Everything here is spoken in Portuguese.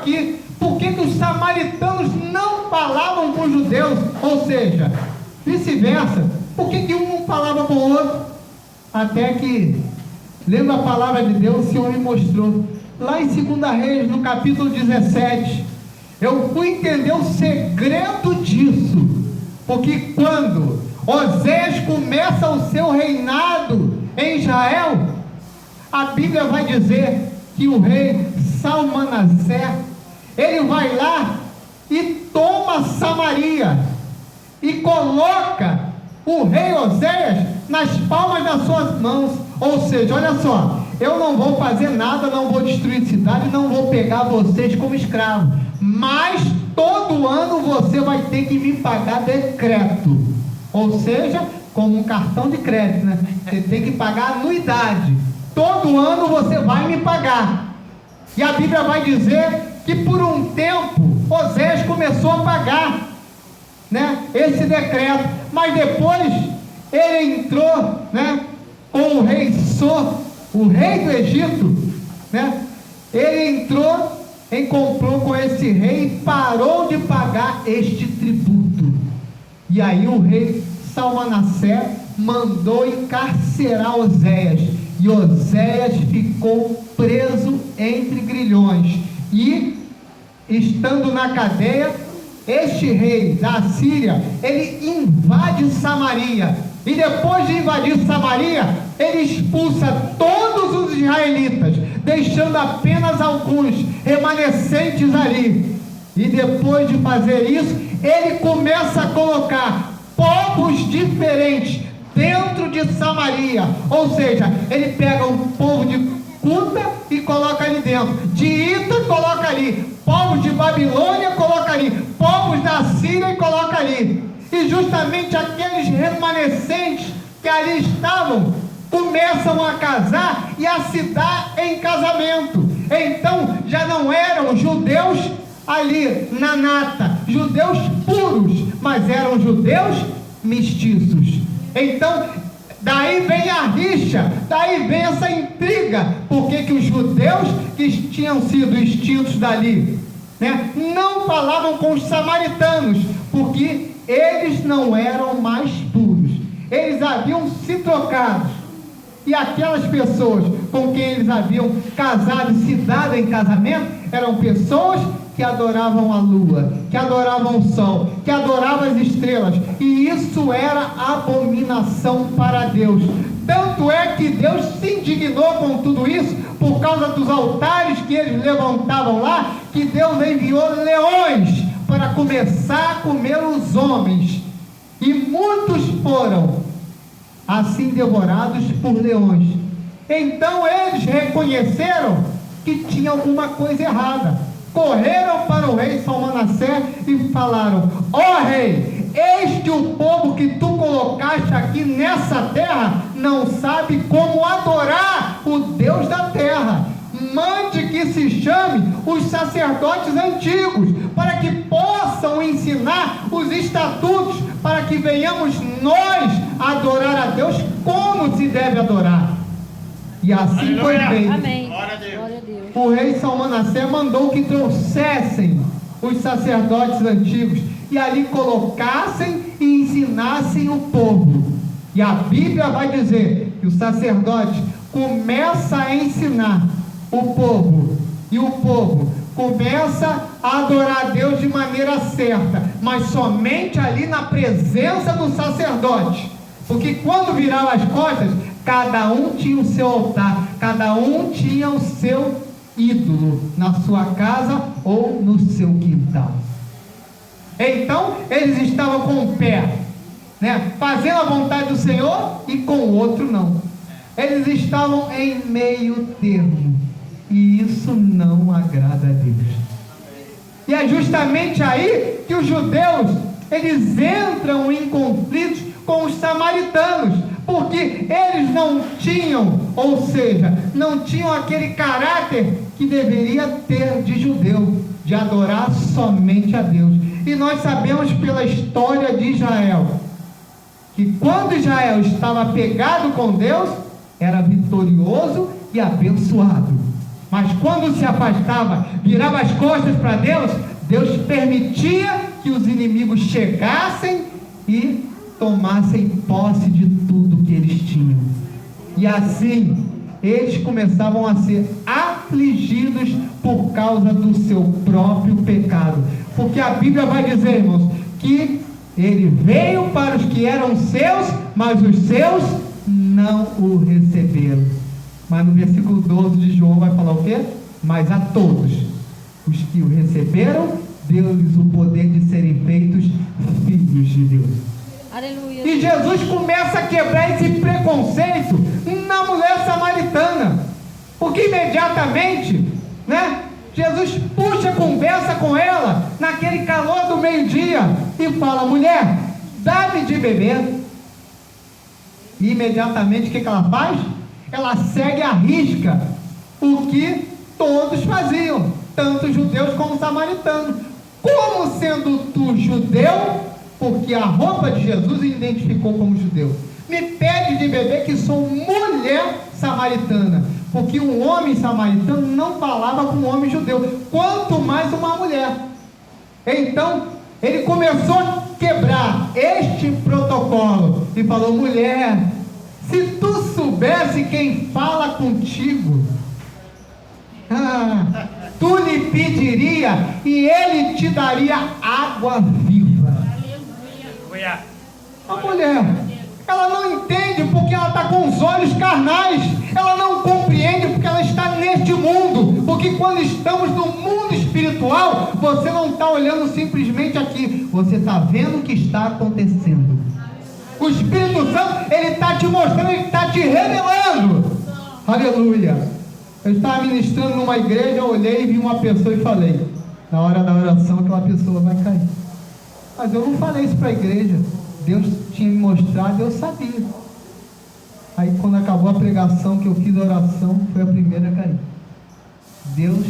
aqui, por que os samaritanos não falavam com os judeus? Ou seja, vice-versa, por que um não falava com o outro? Até que, lendo a palavra de Deus, o Senhor me mostrou, lá em 2 Reis, no capítulo 17, eu fui entender o segredo disso, porque quando Oséias começa o seu reinado em Israel, a Bíblia vai dizer que o rei Salmanassé, ele vai lá e toma Samaria, e coloca o rei Oséias nas palmas das suas mãos. Ou seja, olha só, eu não vou fazer nada, não vou destruir cidade, não vou pegar vocês como escravos, mas todo ano você vai ter que me pagar decreto, ou seja, como um cartão de crédito, né? Você tem que pagar anuidade, todo ano você vai me pagar. E a Bíblia vai dizer que por um tempo Oséias começou a pagar, né, esse decreto, mas depois ele entrou, né, com o rei o rei do Egito, né, ele entrou em confronto com esse rei e parou de pagar este tributo. E aí o rei Salmanassé mandou encarcerar Oséias, e Oséias ficou preso entre grilhões, e estando na cadeia, este rei da Síria, ele invade Samaria, e depois de invadir Samaria, ele expulsa todos os israelitas, deixando apenas alguns remanescentes ali. E depois de fazer isso, ele começa a colocar povos diferentes dentro de Samaria, ou seja, ele pega um povo de Cuta e coloca ali dentro, de Ita coloca ali, povos de Babilônia coloca ali, povos da Síria e coloca ali, e justamente aqueles remanescentes que ali estavam começam a casar e a se dar em casamento. Então já não eram judeus ali na nata, judeus puros, mas eram judeus mestiços. Então daí vem a rixa, daí vem essa intriga, porque que os judeus que tinham sido extintos dali, né, não falavam com os samaritanos, porque eles não eram mais puros, eles haviam se trocado, e aquelas pessoas com quem eles haviam casado e se dado em casamento, eram pessoas que adoravam a lua, que adoravam o sol, que adoravam as estrelas, e isso era abominação para Deus. Tanto é que Deus se indignou com tudo isso, por causa dos altares que eles levantavam lá, que Deus enviou leões para começar a comer os homens, e muitos foram assim devorados por leões. Então eles reconheceram que tinha alguma coisa errada, correram para o rei Salmanassé e falaram: ó rei, este o povo que tu colocaste aqui nessa terra não sabe como adorar o Deus da terra. Mande que se chame os sacerdotes antigos, para que possam ensinar os estatutos, para que venhamos nós adorar a Deus como se deve adorar. E assim foi feito. Amém. Glória a Deus. Glória a Deus. O rei Salmanassé mandou que trouxessem os sacerdotes antigos e ali colocassem e ensinassem o povo. E a Bíblia vai dizer que o sacerdote começa a ensinar o povo, e o povo começa a adorar a Deus de maneira certa, mas somente ali na presença do sacerdote, porque quando virava as costas, cada um tinha o seu altar, cada um tinha o seu ídolo na sua casa ou no seu quintal. Então eles estavam com o pé, né, fazendo a vontade do Senhor, e com o outro não. Eles estavam em meio termo, e isso não agrada a Deus. E é justamente aí que os judeus, eles entram em conflitos com os samaritanos, porque eles não tinham, ou seja, não tinham aquele caráter que deveria ter de judeu, de adorar somente a Deus. E nós sabemos pela história de Israel, que quando Israel estava pegado com Deus, era vitorioso e abençoado. Mas quando se afastava, virava as costas para Deus, Deus permitia que os inimigos chegassem e tomassem posse de tudo que eles tinham. E assim, eles começavam a ser afligidos por causa do seu próprio pecado. Porque a Bíblia vai dizer, irmãos, que ele veio para os que eram seus, mas os seus não o receberam. Mas no versículo 12 de João vai falar o quê? Mas a todos os que o receberam, deu-lhes o poder de serem feitos filhos de Deus. Aleluia. E Jesus começa a quebrar esse preconceito na mulher samaritana, porque imediatamente, né, Jesus puxa a conversa com ela, naquele calor do meio-dia, e fala: mulher, dá-me de beber. E imediatamente o que ela faz? Ela segue à risca o que todos faziam, tanto judeus como samaritanos. Como sendo tu judeu, porque a roupa de Jesus identificou como judeu, me pede de beber, que sou mulher samaritana, porque um homem samaritano não falava com um homem judeu, quanto mais uma mulher. Então ele começou a quebrar este protocolo e falou: mulher, se tu soubesse quem fala contigo, tu lhe pediria e ele te daria água viva. A mulher, ela não entende porque ela está com os olhos carnais, ela não compreende porque ela está neste mundo, porque quando estamos no mundo espiritual, você não está olhando simplesmente aqui, você está vendo o que está acontecendo. O Espírito Santo, ele está te mostrando, ele está te revelando. Aleluia. Eu estava ministrando numa igreja, eu olhei e vi uma pessoa e falei: na hora da oração aquela pessoa vai cair. Mas eu não falei isso para a igreja, Deus tinha me mostrado, eu sabia. Aí quando acabou a pregação, que eu fiz a oração, foi a primeira a cair. Deus